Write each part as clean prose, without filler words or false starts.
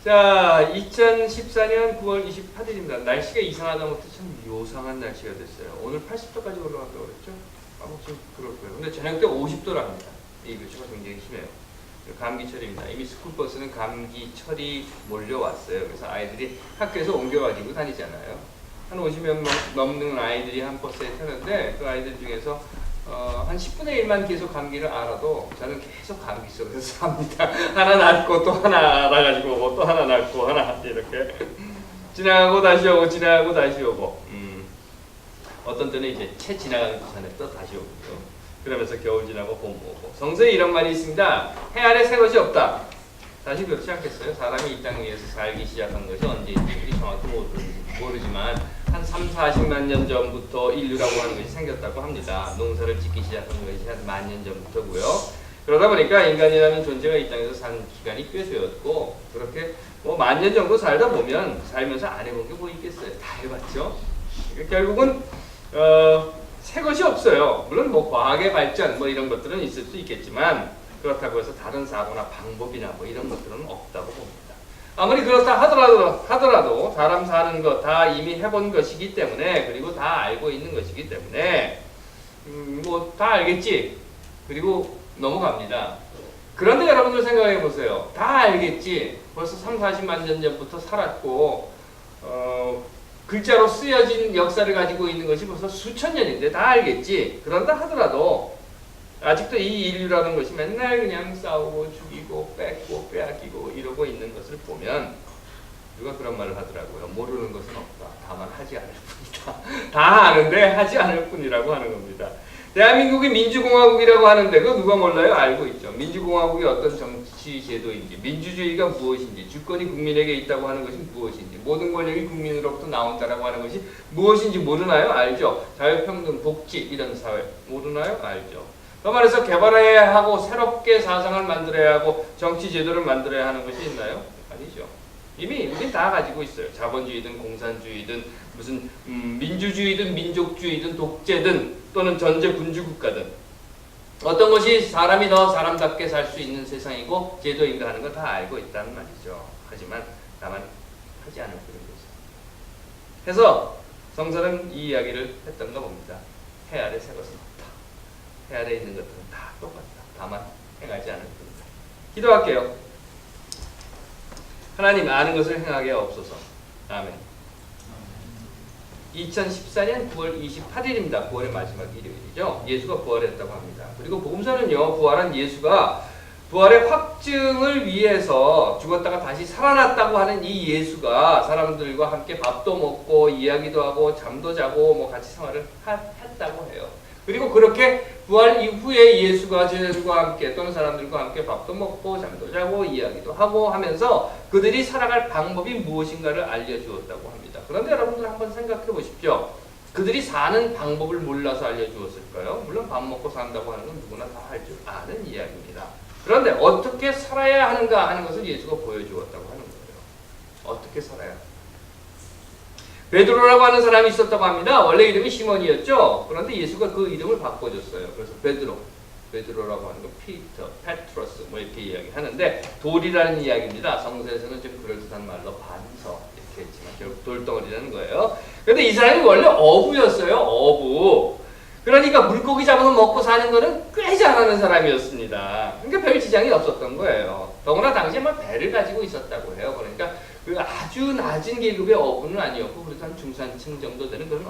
자, 2014년 9월 28일입니다. 날씨가 이상하다못해 참 요상한 날씨가 됐어요. 오늘 80도까지 올라갔다고 그랬죠? 좀 그럴 거예요. 근데 저녁 때 50도랍니다. 이 교차가 굉장히 심해요. 감기철입니다. 이미 스쿨버스는 감기철이 몰려왔어요. 그래서 아이들이 학교에서 옮겨가지고 다니잖아요. 한 50명 넘는 아이들이 한 버스에 타는데 그 아이들 중에서 한 10분의 1만 계속 감기를 알아도 저는 계속 감기 속에서 삽니다. 하나 낫고 또 하나 알아가지고 오고 또 하나 낫고 하나 이렇게 지나가고 다시 오고 지나가고 다시 오고 어떤 때는 이제 채 지나가기 전에 또 다시 오고요. 그러면서 겨울 지나고 봄 오고. 성서에 이런 말이 있습니다. 해 아래 새 것이 없다. 사실 그렇지 않겠어요? 사람이 이 땅 위에서 살기 시작한 것이 언제인지 우리 정확히 모르지만 한 3, 40만 년 전부터 인류라고 하는 것이 생겼다고 합니다. 농사를 짓기 시작한 것이 한 10,000년 전부터고요. 그러다 보니까 인간이라는 존재가 이 땅에서 산 기간이 꽤 되었고 그렇게 뭐 10,000년 정도 살다 보면 살면서 안 해본 게 뭐 있겠어요? 다 해봤죠? 결국은 새 것이 없어요. 물론 뭐 과학의 발전 뭐 이런 것들은 있을 수 있겠지만 그렇다고 해서 다른 사고나 방법이나 뭐 이런 것들은 없다고 봅니다. 아무리 그렇다 하더라도 사람 사는 것 다 이미 해본 것이기 때문에 그리고 다 알고 있는 것이기 때문에 뭐 다 알겠지. 그리고 넘어갑니다. 그런데 여러분들 생각해 보세요. 다 알겠지. 벌써 3, 40만 년 전부터 살았고 글자로 쓰여진 역사를 가지고 있는 것이 벌써 수천 년인데 다 알겠지. 그런다 하더라도 아직도 이 인류라는 것이 맨날 그냥 싸우고 죽이고 뺏고 빼앗기고 이러고 있는 것을 보면 누가 그런 말을 하더라고요. 모르는 것은 없다. 다만 하지 않을 뿐이다. 다 아는데 하지 않을 뿐이라고 하는 겁니다. 대한민국이 민주공화국이라고 하는데 그거 누가 몰라요? 알고 있죠. 민주공화국이 어떤 정치 제도인지, 민주주의가 무엇인지, 주권이 국민에게 있다고 하는 것이 무엇인지, 모든 권력이 국민으로부터 나온다라고 하는 것이 무엇인지 모르나요? 알죠. 자유평등, 복지 이런 사회 모르나요? 알죠. 그 말해서 개발해야 하고 새롭게 사상을 만들어야 하고 정치 제도를 만들어야 하는 것이 있나요? 아니죠. 이미 우리 다 가지고 있어요. 자본주의든 공산주의든 무슨 민주주의든 민족주의든 독재든 또는 전제 군주국가든 어떤 것이 사람이 더 사람답게 살 수 있는 세상이고 제도인가 하는 거 다 알고 있다는 말이죠. 하지만 다만 하지 않을 뿐인 거죠. 그래서 성서는 이 이야기를 했던가 봅니다. 해 아래 새 것은 없다. 해 아래 있는 것들은 다 똑같다. 다만 행하지 않을 뿐이다. 기도할게요. 하나님 아는 것을 행하게 없소서. 아멘. 2014년 9월 28일입니다. 9월의 마지막 일요일이죠. 예수가 부활했다고 합니다. 그리고 복음서는요. 부활한 예수가 부활의 확증을 위해서 죽었다가 다시 살아났다고 하는 이 예수가 사람들과 함께 밥도 먹고 이야기도 하고 잠도 자고 뭐 같이 생활을 했다고 해요. 그리고 그렇게 부활 이후에 예수가 제자들과 함께 또는 사람들과 함께 밥도 먹고 잠도 자고 이야기도 하고 하면서 그들이 살아갈 방법이 무엇인가를 알려주었다고 합니다. 그런데 여러분들 한번 생각해 보십시오. 그들이 사는 방법을 몰라서 알려주었을까요? 물론 밥 먹고 산다고 하는 건 누구나 다 할 줄 아는 이야기입니다. 그런데 어떻게 살아야 하는가 하는 것을 예수가 보여주었다고 하는 거예요. 어떻게 살아야 하는가. 베드로라고 하는 사람이 있었다고 합니다. 원래 이름이 시몬이었죠. 그런데 예수가 그 이름을 바꿔줬어요. 그래서 베드로라고 하는 거 피터, 페트로스 뭐 이렇게 이야기하는데 돌이라는 이야기입니다. 성서에서는 좀 그럴듯한 말로 반서 이렇게 했지만 결국 돌덩어리라는 거예요. 그런데 이 사람이 원래 어부였어요. 어부. 그러니까 물고기 잡아서 먹고 사는 거는 꽤 잘하는 사람이었습니다. 그러니까 별 지장이 없었던 거예요. 더구나 당시에 막 배를 가지고 있었다고 해요. 그러니까 그 아주 낮은 계급의 어부는 아니었고 그래도 한 중산층 정도 되는 그런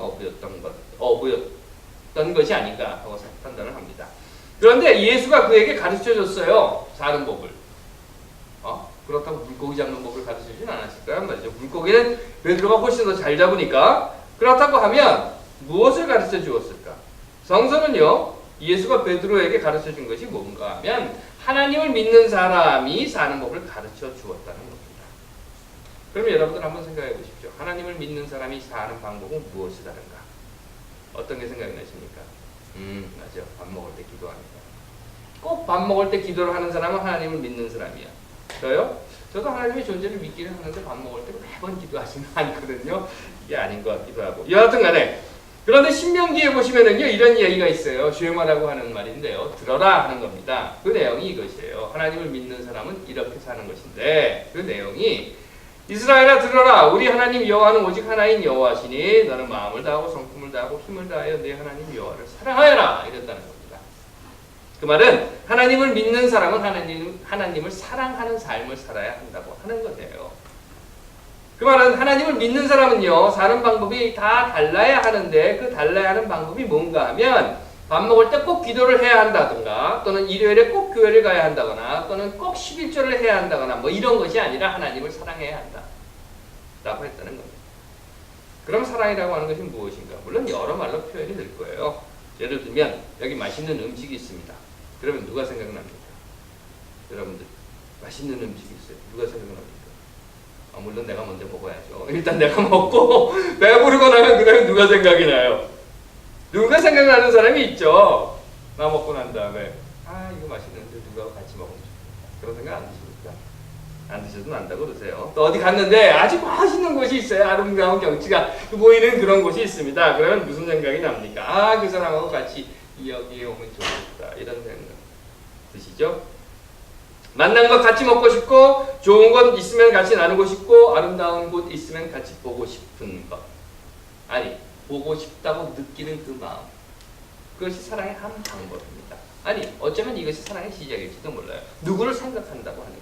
어부였던 것이 아닌가 하고 판단을 합니다. 그런데 예수가 그에게 가르쳐줬어요. 사는 법을. 그렇다고 물고기 잡는 법을 가르쳐주진 않았을 거란 말이죠. 물고기는 베드로가 훨씬 더 잘 잡으니까. 그렇다고 하면 무엇을 가르쳐 주었을까? 성서는요. 예수가 베드로에게 가르쳐준 것이 뭔가 하면 하나님을 믿는 사람이 사는 법을 가르쳐 주었다는 겁니다. 그럼 여러분들 한번 생각해 보십시오. 하나님을 믿는 사람이 사는 방법은 무엇이 다른가? 어떤 게 생각이 나십니까? 맞아요. 밥 먹을 때 기도합니다. 꼭 밥 먹을 때 기도를 하는 사람은 하나님을 믿는 사람이야. 저요? 저도 하나님의 존재를 믿기는 하는데 밥 먹을 때 매번 기도하지는 않거든요. 이게 아닌 것 같기도 하고. 여하튼 간에 그런데 신명기에 보시면은요 이런 이야기가 있어요. 쉐마라고 하는 말인데요. 들어라 하는 겁니다. 그 내용이 이것이에요. 하나님을 믿는 사람은 이렇게 사는 것인데 그 내용이 이스라엘아 들어라. 우리 하나님 여호와는 오직 하나인 여호와시니 너는 마음을 다하고 성품을 다하고 힘을 다하여 내 하나님 여호와를 사랑하여라. 이랬다는 겁니다. 그 말은 하나님을 믿는 사람은 하나님을 사랑하는 삶을 살아야 한다고 하는 거예요. 그 말은 하나님을 믿는 사람은요, 사는 방법이 다 달라야 하는데 그 달라야 하는 방법이 뭔가 하면 밥 먹을 때 꼭 기도를 해야 한다든가 또는 일요일에 꼭 교회를 가야 한다거나 또는 꼭 11조를 해야 한다거나 뭐 이런 것이 아니라 하나님을 사랑해야 한다 라고 했다는 겁니다. 그럼 사랑이라고 하는 것이 무엇인가? 물론 여러 말로 표현이 될 거예요. 예를 들면 여기 맛있는 음식이 있습니다. 그러면 누가 생각납니까? 여러분들 맛있는 음식이 있어요. 누가 생각납니까? 물론 내가 먼저 먹어야죠. 일단 내가 먹고 배부르고 나면 그 다음에 누가 생각이 나요? 누가 생각나는 사람이 있죠. 나 먹고 난 다음에 이거 맛있는데 누가 같이 먹으면 좋겠다. 그런 생각 안 드십니까? 안 드셔도 난다고 그러세요. 또 어디 갔는데 아주 맛있는 곳이 있어요. 아름다운 경치가 보이는 그런 곳이 있습니다. 그러면 무슨 생각이 납니까? 그 사람하고 같이 여기에 오면 좋겠다. 이런 생각 드시죠? 만난 것 같이 먹고 싶고 좋은 것 있으면 같이 나누고 싶고 아름다운 곳 있으면 같이 보고 싶은 것. 아니 보고 싶다고 느끼는 그 마음. 그것이 사랑의 한 방법입니다. 아니 어쩌면 이것이 사랑의 시작일지도 몰라요. 누구를 생각한다고 하는 것.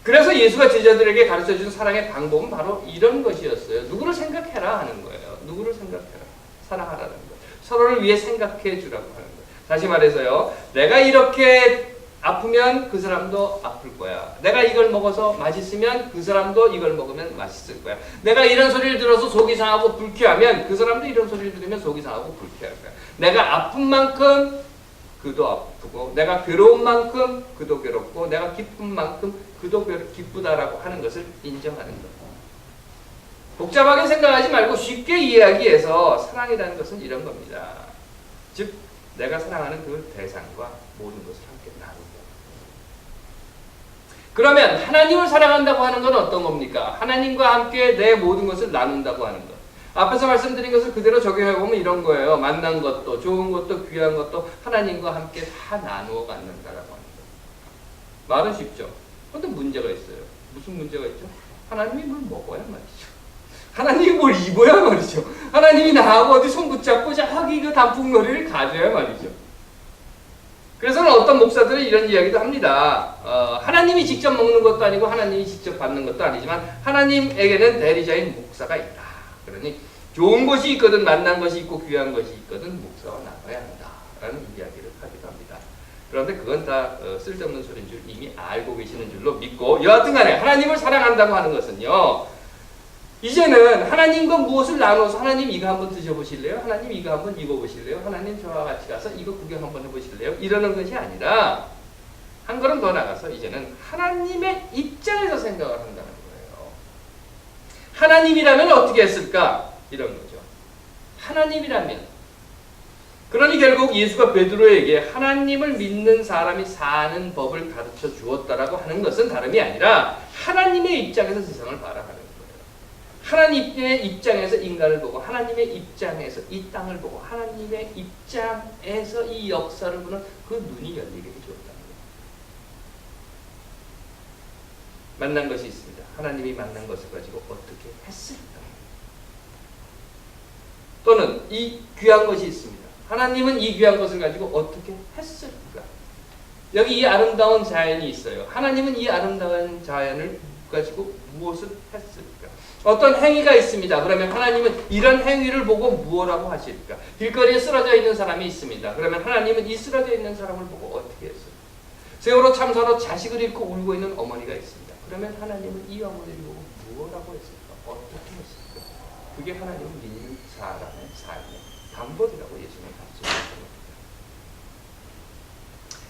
그래서 예수가 제자들에게 가르쳐준 사랑의 방법은 바로 이런 것이었어요. 누구를 생각해라 하는 거예요. 누구를 생각해라. 사랑하라는 것. 서로를 위해 생각해 주라고 하는 것. 다시 말해서요. 내가 이렇게 아프면 그 사람도 아플 거야. 내가 이걸 먹어서 맛있으면 그 사람도 이걸 먹으면 맛있을 거야. 내가 이런 소리를 들어서 속이 상하고 불쾌하면 그 사람도 이런 소리를 들으면 속이 상하고 불쾌할 거야. 내가 아픈 만큼 그도 아프고 내가 괴로운 만큼 그도 괴롭고 내가 기쁜 만큼 그도 기쁘다라고 하는 것을 인정하는 것. 복잡하게 생각하지 말고 쉽게 이야기해서 사랑이라는 것은 이런 겁니다. 즉 내가 사랑하는 그 대상과 모든 것을 함께 나누고. 그러면 하나님을 사랑한다고 하는 건 어떤 겁니까? 하나님과 함께 내 모든 것을 나눈다고 하는 것. 앞에서 말씀드린 것을 그대로 적용해보면 이런 거예요. 만난 것도 좋은 것도 귀한 것도 하나님과 함께 다 나누어 갖는다라고 하는 것. 말은 쉽죠. 그런데 문제가 있어요. 무슨 문제가 있죠? 하나님이 뭘 먹어야 말이죠. 하나님이 뭘 입어야 말이죠. 하나님이 나하고 어디 손 붙잡고 저기 그 단풍놀이를 가져야 말이죠. 그래서는 어떤 목사들은 이런 이야기도 합니다. 하나님이 직접 먹는 것도 아니고 하나님이 직접 받는 것도 아니지만 하나님에게는 대리자인 목사가 있다. 그러니 좋은 것이 있거든 만난 것이 있고 귀한 것이 있거든 목사와 나눠야 한다라는 이야기를 하기도 합니다. 그런데 그건 다 쓸데없는 소리인 줄 이미 알고 계시는 줄로 믿고 여하튼 간에 하나님을 사랑한다고 하는 것은요. 이제는 하나님과 무엇을 나눠서 하나님 이거 한번 드셔보실래요? 하나님 이거 한번 입어보실래요? 하나님 저와 같이 가서 이거 구경 한번 해보실래요? 이러는 것이 아니라 한 걸음 더 나가서 이제는 하나님의 입장에서 생각을 한다는 거예요. 하나님이라면 어떻게 했을까? 이런 거죠. 하나님이라면 그러니 결국 예수가 베드로에게 하나님을 믿는 사람이 사는 법을 가르쳐 주었다라고 하는 것은 다름이 아니라 하나님의 입장에서 세상을 바라보는 거예요. 하나님의 입장에서 인간을 보고 하나님의 입장에서 이 땅을 보고 하나님의 입장에서 이 역사를 보는 그 눈이 열리게 해주었다는 거예요. 만난 것이 있습니다. 하나님이 만난 것을 가지고 어떻게 했을까? 또는 이 귀한 것이 있습니다. 하나님은 이 귀한 것을 가지고 어떻게 했을까? 여기 이 아름다운 자연이 있어요. 하나님은 이 아름다운 자연을 가지고 무엇을 했을까? 어떤 행위가 있습니다. 그러면 하나님은 이런 행위를 보고 무엇라고 하실까? 길거리에 쓰러져 있는 사람이 있습니다. 그러면 하나님은 이 쓰러져 있는 사람을 보고 어떻게 했을까? 세월호 참사로 자식을 잃고 울고 있는 어머니가 있습니다. 그러면 하나님은 이 어머니를 보고 무엇라고 했을까? 어떻게 했을까? 그게 하나님을 믿는 사람의 삶의 방법이라고 예수님은 가르쳐주셨습니다.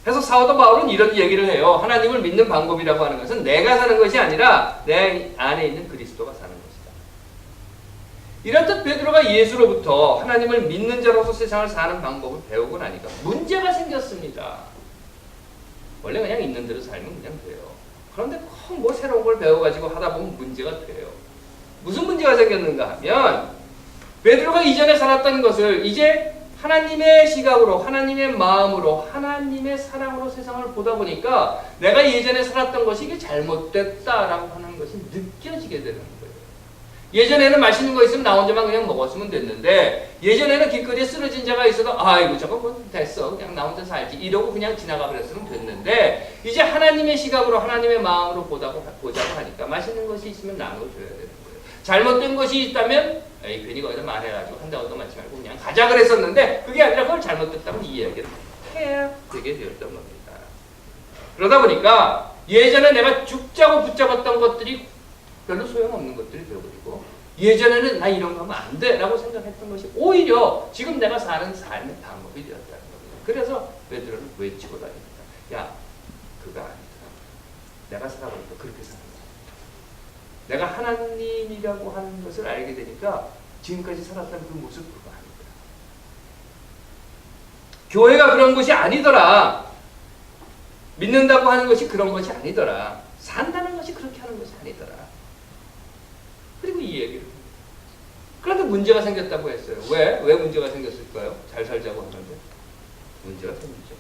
그래서 사도 바울은 이런 얘기를 해요. 하나님을 믿는 방법이라고 하는 것은 내가 사는 것이 아니라 내 안에 있는 그리스도가 사는 것이다. 이렇듯 베드로가 예수로부터 하나님을 믿는 자로서 세상을 사는 방법을 배우고 나니까 문제가 생겼습니다. 원래 그냥 있는 대로 살면 그냥 돼요. 그런데 꼭 뭐 새로운 걸 배워가지고 하다 보면 문제가 돼요. 무슨 문제가 생겼는가 하면 베드로가 이전에 살았던 것을 이제 하나님의 시각으로, 하나님의 마음으로, 하나님의 사랑으로 세상을 보다 보니까 내가 예전에 살았던 것이 이게 잘못됐다라고 하는 것이 느껴지게 되는 거예요. 예전에는 맛있는 거 있으면 나 혼자만 그냥 먹었으면 됐는데, 예전에는 길거리에 쓰러진 자가 있어도 아이고 저거 뭐 됐어 그냥 나 혼자 살지 이러고 그냥 지나가 버렸으면 됐는데, 이제 하나님의 시각으로 하나님의 마음으로 보자고 하니까 맛있는 것이 있으면 나눠줘야 되는 거예요. 잘못된 것이 있다면 에이 괜히 거기다 말해가지고 한다고 도 맞지 말고 그냥 가자 그랬었는데, 그게 아니라 그걸 잘못됐다면 이야기를 해야 되게 되었던 겁니다. 그러다 보니까 예전에 내가 죽자고 붙잡았던 것들이 별로 소용없는 것들이 되어버리고, 예전에는 나 이런 거 하면 안 돼 라고 생각했던 것이 오히려 지금 내가 사는 삶의 방법이 되었다는 겁니다. 그래서 베드로는 외치고 다닙니다. 야, 그거 아니다. 내가 살아보니까 그렇게 사는 거야. 내가 하나님이라고 하는 것을 알게 되니까 지금까지 살았던 그 모습 그거 아니다. 교회가 그런 것이 아니더라. 믿는다고 하는 것이 그런 것이 아니더라. 산다는 것이 그렇게 하는 것이 아니더라. 그리고 이 얘기를. 그런데 문제가 생겼다고 했어요. 왜 문제가 생겼을까요? 잘 살자고 하는데 문제가 생기죠.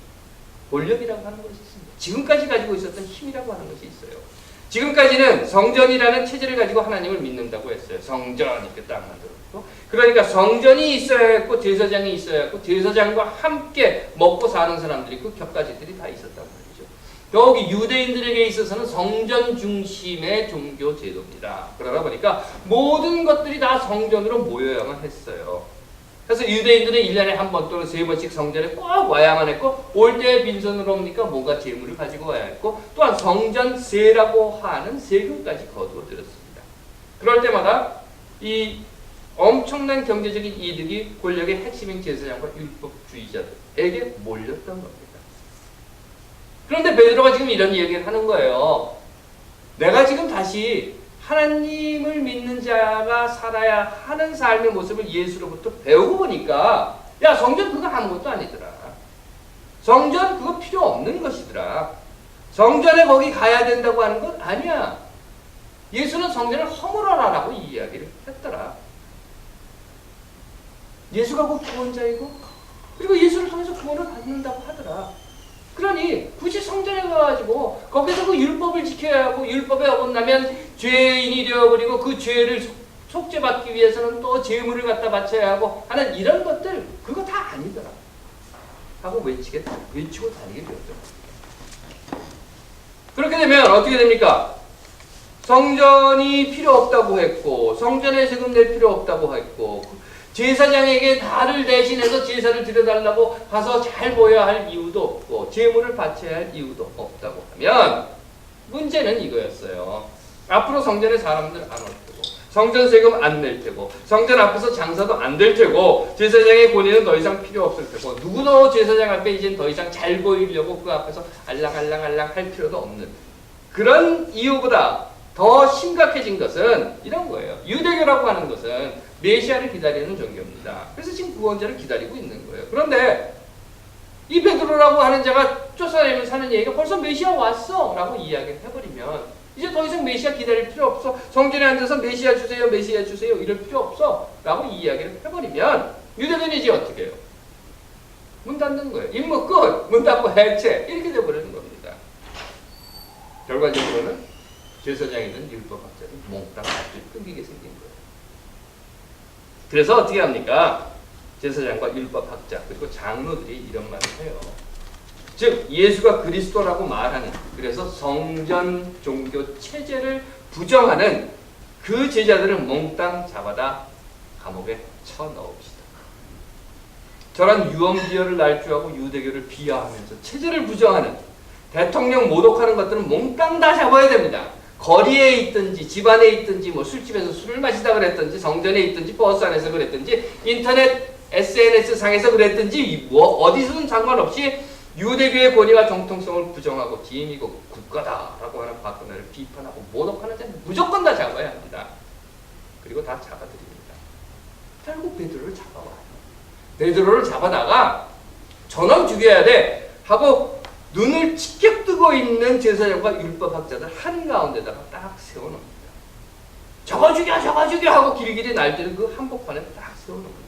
권력이라고 하는 것이 있습니다. 지금까지 가지고 있었던 힘이라고 하는 것이 있어요. 지금까지는 성전이라는 체제를 가지고 하나님을 믿는다고 했어요. 성전 이렇게 딱 만들었고, 그러니까 성전이 있어야 했고 제사장이 있어야 했고 제사장과 함께 먹고 사는 사람들이 그 격가지들이 다 있었다고 말이죠. 더욱이 유대인들에게 있어서는 성전 중심의 종교 제도입니다. 그러다 보니까 모든 것들이 다 성전으로 모여야만 했어요. 그래서 유대인들은 1년에 한 번 또는 3번씩 성전에 꼭 와야만 했고, 올 때 빈손으로 옵니까 뭔가 재물을 가지고 와야 했고, 또한 성전세라고 하는 세금까지 거두어 들였습니다. 그럴 때마다 이 엄청난 경제적인 이득이 권력의 핵심인 제사장과 율법주의자들에게 몰렸던 겁니다. 그런데 베드로가 지금 이런 얘기를 하는 거예요. 내가 지금 다시 하나님을 믿는 자가 살아야 하는 삶의 모습을 예수로부터 배우고 보니까, 야, 성전 그거 아무것도 아니더라. 성전 그거 필요 없는 것이더라. 성전에 거기 가야 된다고 하는 건 아니야. 예수는 성전을 허물어라라고 이야기를 했더라. 예수가 곧 구원자이고, 그리고 예수를 통해서 구원을 받는다고 하더라. 그러니 굳이 성전에 가가지고 거기서 그 율법을 지켜야 하고, 율법에 어긋나면 죄인이 되어버리고 그 죄를 속죄받기 위해서는 또 제물을 갖다 바쳐야 하고 하는 이런 것들 그거 다 아니더라 하고 외치고 다니게 되었죠. 그렇게 되면 어떻게 됩니까? 성전이 필요 없다고 했고, 성전에 세금 낼 필요 없다고 했고, 제사장에게 나를 대신해서 제사를 드려달라고 가서 잘 보여야 할 이유도 없고, 제물을 바쳐야 할 이유도 없다고 하면, 문제는 이거였어요. 앞으로 성전에 사람들 안 올 테고, 성전 세금 안 낼 테고, 성전 앞에서 장사도 안 될 테고, 제사장의 권위는 더 이상 필요 없을 테고, 누구도 제사장 앞에 이젠 더 이상 잘 보이려고 그 앞에서 알랑알랑알랑 할 필요도 없는, 그런 이유보다 더 심각해진 것은 이런 거예요. 유대교라고 하는 것은 메시아를 기다리는 종교입니다. 그래서 지금 구원자를 기다리고 있는 거예요. 그런데 이 베드로라고 하는 자가 쫓아내면서 하는 얘기가 벌써 메시아 왔어 라고 이야기를 해버리면, 이제 더 이상 메시아 기다릴 필요 없어, 성전에 앉아서 메시아 주세요 메시아 주세요 이럴 필요 없어 라고 이야기를 해버리면, 유대교는 이제 어떻게 해요? 문 닫는 거예요. 임무 끝! 문 닫고 해체! 이렇게 돼버리는 겁니다. 결과적으로는 제사장이든 율법학자는 몽땅 앞뒤 끊기게 생긴 거예요. 그래서 어떻게 합니까? 제사장과 율법학자 그리고 장로들이 이런 말을 해요. 즉 예수가 그리스도라고 말하는, 그래서 성전 종교 체제를 부정하는 그 제자들을 몽땅 잡아다 감옥에 쳐넣읍시다. 저런 유언비어를 날조하고 유대교를 비하하면서 체제를 부정하는, 대통령 모독하는 것들은 몽땅 다 잡아야 됩니다. 거리에 있든지 집안에 있든지 뭐 술집에서 술을 마시다 그랬든지 성전에 있든지 버스 안에서 그랬든지 인터넷 SNS 상에서 그랬든지 뭐 어디서든 상관없이 유대교의 권위와 정통성을 부정하고 지임이고 국가다라고 하는 박근혜를 비판하고 모독하는 자는 무조건 다 잡아야 합니다. 그리고 다 잡아드립니다. 결국 베드로를 잡아와요. 베드로를 잡아다가 저놈 죽여야 돼 하고 눈을 치켜 뜨고 있는 제사장과 율법학자들 한가운데다가 딱 세워놓습니다. 저거 죽여 저거 죽여 하고 길길이 날뛰는 그 한복판에 딱 세워놓습니다.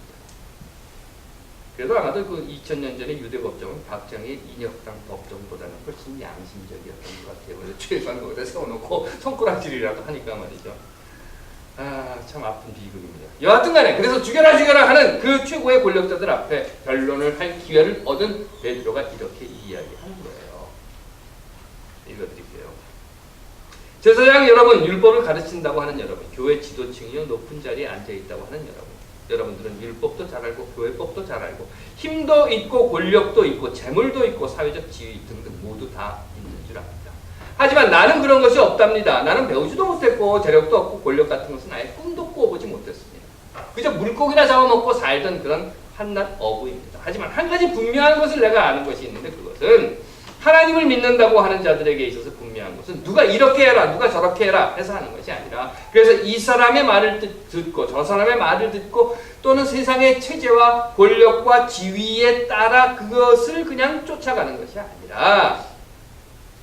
그래도 아마도 그 2000년 전에 유대 법정은 박정희의 인혁당 법정보다는 훨씬 양심적이었던 것 같아요. 그래서 최소한 거기다 세워놓고 손가락질이라도 하니까 말이죠. 아, 참 아픈 비극입니다. 여하튼 간에 그래서 죽여라 죽여라 하는 그 최고의 권력자들 앞에 변론을 할 기회를 얻은 베드로가 이렇게 이야기하는 거예요. 읽어드릴게요. 제사장 여러분, 율법을 가르친다고 하는 여러분, 교회 지도층이요 높은 자리에 앉아있다고 하는 여러분들은 율법도 잘 알고 교회법도 잘 알고 힘도 있고 권력도 있고 재물도 있고 사회적 지위 등등 모두 다 있는 줄 압니다. 하지만 나는 그런 것이 없답니다. 나는 배우지도 못했고 재력도 없고 권력 같은 것은 아예 꿈도 꿔보지 못했습니다. 그저 물고기나 잡아먹고 살던 그런 한낱 어부입니다. 하지만 한 가지 분명한 것을 내가 아는 것이 있는데 그것은 하나님을 믿는다고 하는 자들에게 있어서 분명한 것은 누가 이렇게 해라 누가 저렇게 해라 해서 하는 것이 아니라 그래서 이 사람의 말을 듣고 저 사람의 말을 듣고 또는 세상의 체제와 권력과 지위에 따라 그것을 그냥 쫓아가는 것이 아니라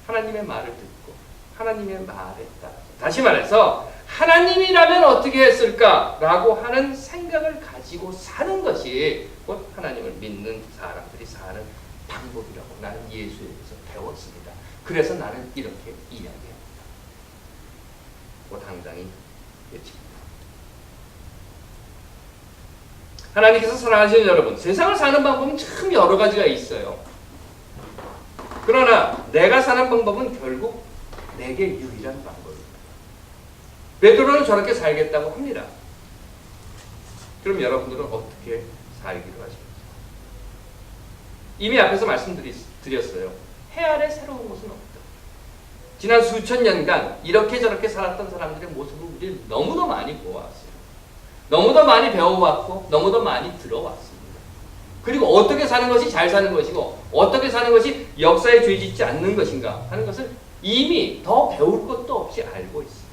하나님의 말을 듣고 하나님의 말에 따라 다시 말해서 하나님이라면 어떻게 했을까라고 하는 생각을 가지고 사는 것이 곧 하나님을 믿는 사람들이 사는 방법이라고 나는 예수에게서 배웠습니다. 그래서 나는 이렇게 이야기합니다. 뭐 당당히 외칩니다. 하나님께서 사랑하시는 여러분, 세상을 사는 방법은 참 여러 가지가 있어요. 그러나 내가 사는 방법은 결국 내게 유일한 방법입니다. 베드로는 저렇게 살겠다고 합니다. 그럼 여러분들은 어떻게 살기로 하십니까? 이미 앞에서 말씀드렸어요. 해 아래 새로운 것은 없다. 지난 수천 년간 이렇게 저렇게 살았던 사람들의 모습을 우리 너무도 많이 보아왔어요. 너무도 많이 배워왔고 너무도 많이 들어왔습니다. 그리고 어떻게 사는 것이 잘 사는 것이고 어떻게 사는 것이 역사에 죄짓지 않는 것인가 하는 것을 이미 더 배울 것도 없이 알고 있습니다.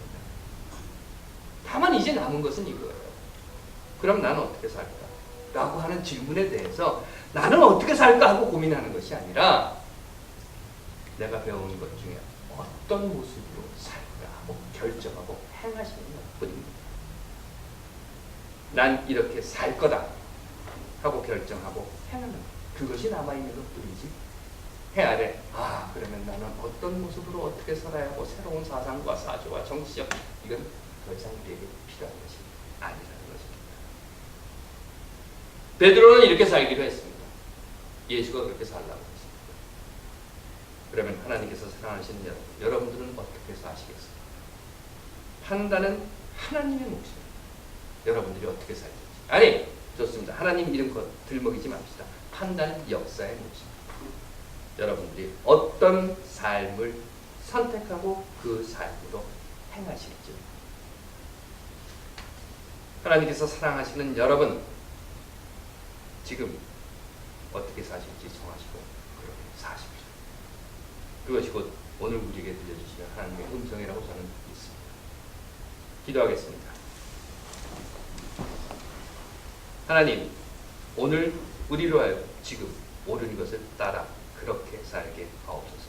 다만 이제 남은 것은 이거예요. 그럼 나는 어떻게 살까? 라고 하는 질문에 대해서 나는 어떻게 살까 하고 고민하는 것이 아니라 내가 배운 것 중에 어떤 모습으로 살까 하고 결정하고 행하시는 것뿐입니다. 난 이렇게 살 거다 하고 결정하고 행하는 것. 그것이 남아있는 것뿐이지. 해 아래 그러면 나는 어떤 모습으로 어떻게 살아야 하고 새로운 사상과 사조와 정치적 이건 더 이상 우리에게 필요한 것이 아니라는 것입니다. 베드로는 이렇게 살기로 했습니다. 예수가 그렇게 살라고 했습니다. 그러면 하나님께서 사랑하시는 여러분들은 어떻게 사시겠습니까? 판단은 하나님의 몫입니다. 여러분들이 어떻게 살지. 아니, 좋습니다. 하나님 이름 들먹이지 맙시다. 판단은 역사의 몫입니다. 여러분들이 어떤 삶을 선택하고 그 삶으로 행하실지. 하나님께서 사랑하시는 여러분, 지금 어떻게 사실지 정하시고 그렇게 사십시오. 그것이 곧 오늘 우리에게 들려주시는 하나님의 음성이라고 저는 믿습니다. 기도하겠습니다. 하나님, 오늘 우리로 하여 지금 옳은 것을 따라 그렇게 살게 하옵소서.